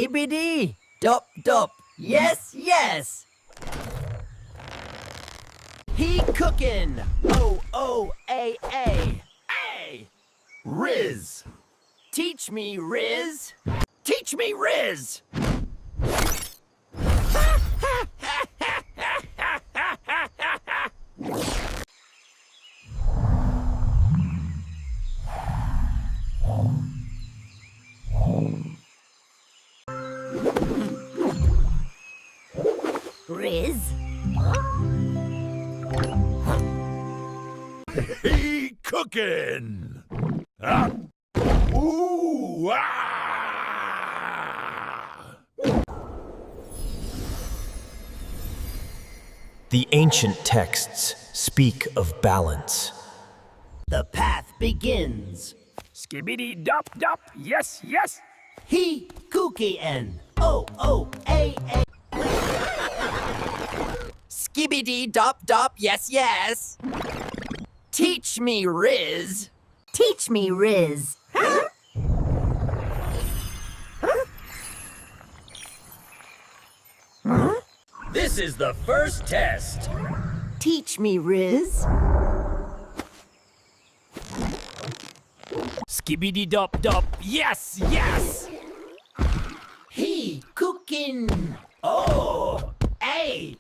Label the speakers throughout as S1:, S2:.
S1: Skibidi dop dop, yes, yes. He cookin', O-O-A-A, A. RIZZ. Teach me, RIZZ. Teach me, RIZZ.
S2: RIZZ?
S3: He cookin'! Ooh! Ah!
S4: The ancient texts speak of balance.
S1: The path begins.
S5: Skibidi dop dop, yes, yes.
S1: He cookie-en, O-O-A-A. Skibidi dop dop, yes, yes. Teach me, RIZZ.
S2: Teach me, RIZZ.
S1: This is the first test.
S2: Teach me, RIZZ.
S5: Skibidi dop dop, yes, yes.
S1: He cooking. Oh, A.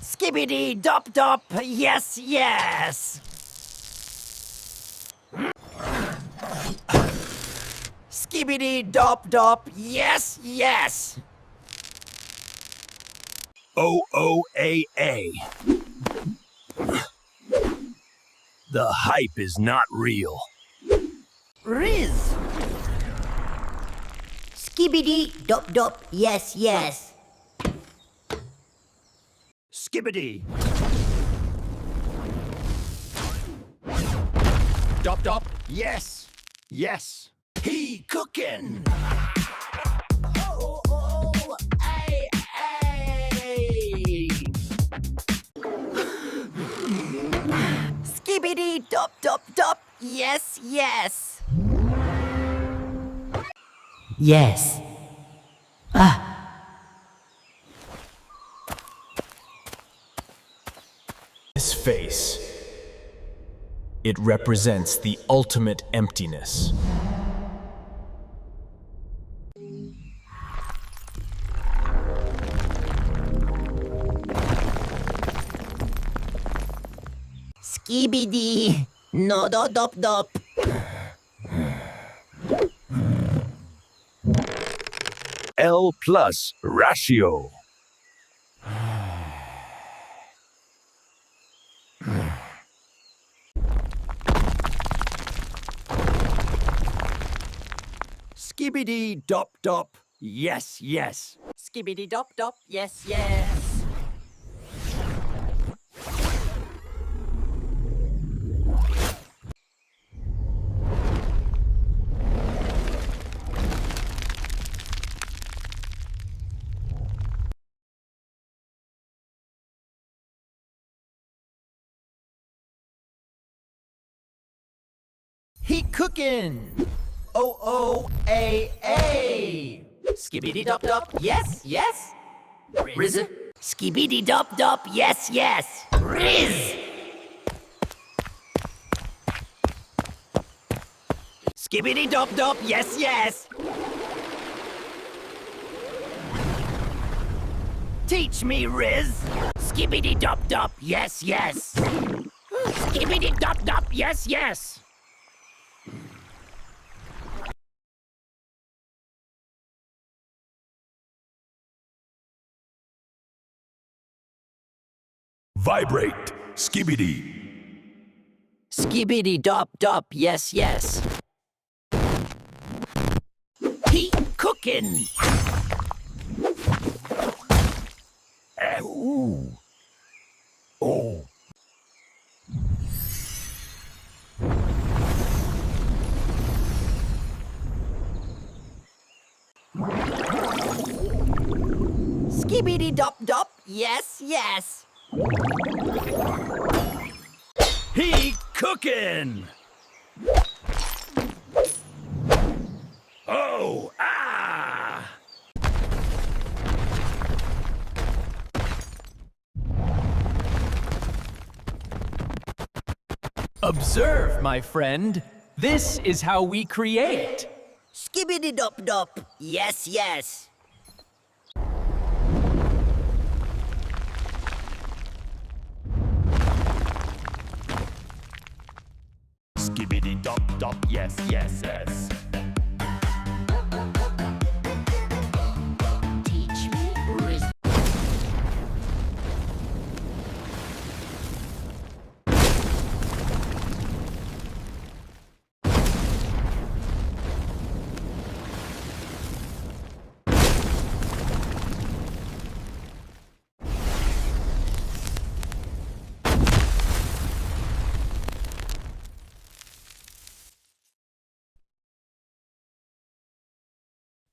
S1: Skibidi dop dop, yes, yes. Skibidi dop dop, yes, yes.
S3: O-O-A-A. The hype is not real.
S1: RIZZ.
S2: Skibidi dop dop, yes, yes.
S1: Skibidi. Dop dop, yes, yes. He cooking. Skibidi dop dop dop, yes, yes.
S2: Yes.
S4: This face, it represents the ultimate emptiness.
S2: Skibidi no do dop dop.
S3: L plus ratio.
S1: Skibidi dop dop, yes, yes. Skibidi dop dop, yes, yes. He cooking. O-O-A-A. Skibidi dop dop, yes, yes. RIZZ.
S2: Skibidi dop dop, yes, yes.
S1: RIZZ. Skibidi dop dop, yes, yes. Teach me, RIZZ.
S5: Skibidi dop dop, yes, yes. Skibidi dop dop, yes, yes.
S3: Vibrate. Skibidi.
S1: Skibidi dop dop, yes, yes. He cooking.
S3: Ooh. Oh.
S1: Skibidi dop dop, yes, yes.
S3: He cooking! Oh, ah!
S6: Observe, my friend. This is how we create.
S2: Skibidi dop dop. Yes, yes.
S3: Skibidi dop dop, yes, yes, yes.
S5: Teach me RIZZ.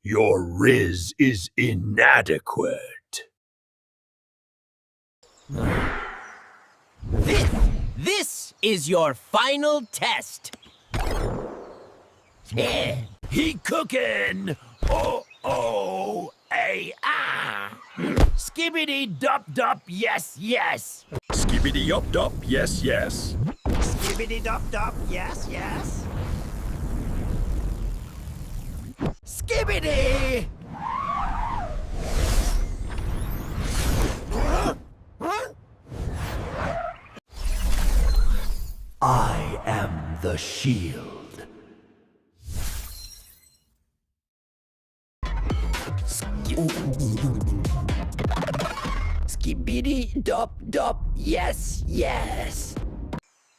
S3: Your RIZZ is inadequate.
S2: This is your final test.
S3: He cooking! Oh, ay, ah!
S5: Skibidi dop dop, yes, yes.
S3: Skibidi up dop, yes, yes.
S1: Skibidi dop dop, yes, yes. Skibidi!
S3: I am the shield.
S5: Skibidi dop dop, yes, yes.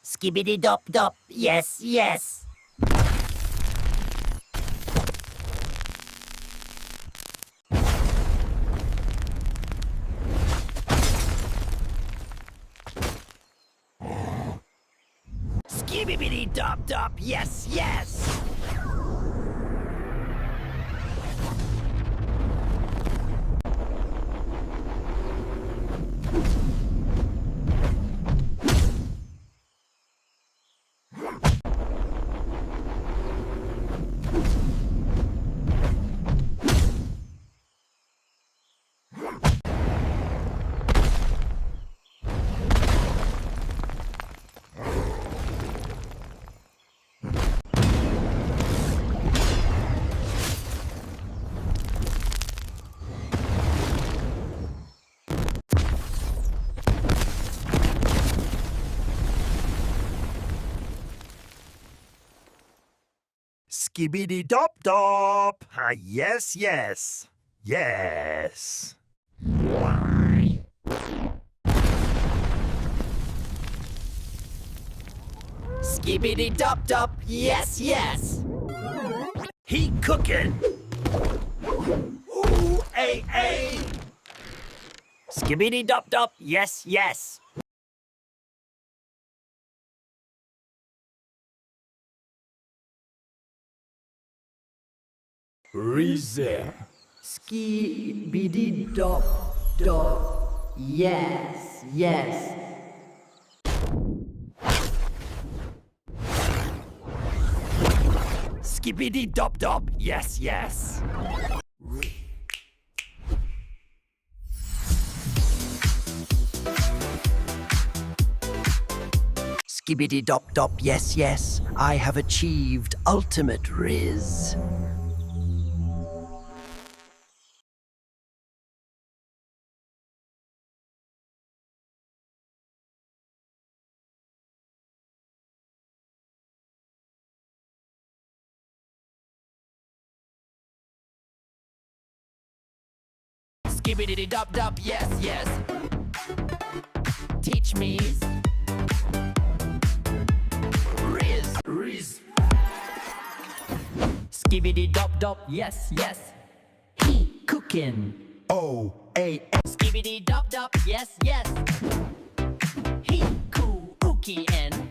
S2: Skibidi dop dop. Yes, yes.
S5: Skibidi dop dop, yes, yes.
S1: Skibidi dop dop. Yes, yes. Yes.
S5: Skibidi dop dop, yes, yes.
S3: He cooking!
S1: Ooh, ay, ay.
S5: Skibidi dop dop, yes, yes.
S3: RIZZ.
S2: Skibidi dop dop. Yes, yes.
S5: Skibidi dop dop, yes, yes.
S1: Skibidi dop dop, yes, yes. I have achieved ultimate RIZZ.
S5: Skibidi dop dop, yes, yes. Teach me RIZZ, RIZZ. Skibidi dop dop, yes, yes. He cooking.
S3: Oh, ay,
S5: Skibidi dop dop, yes, yes. He cooking.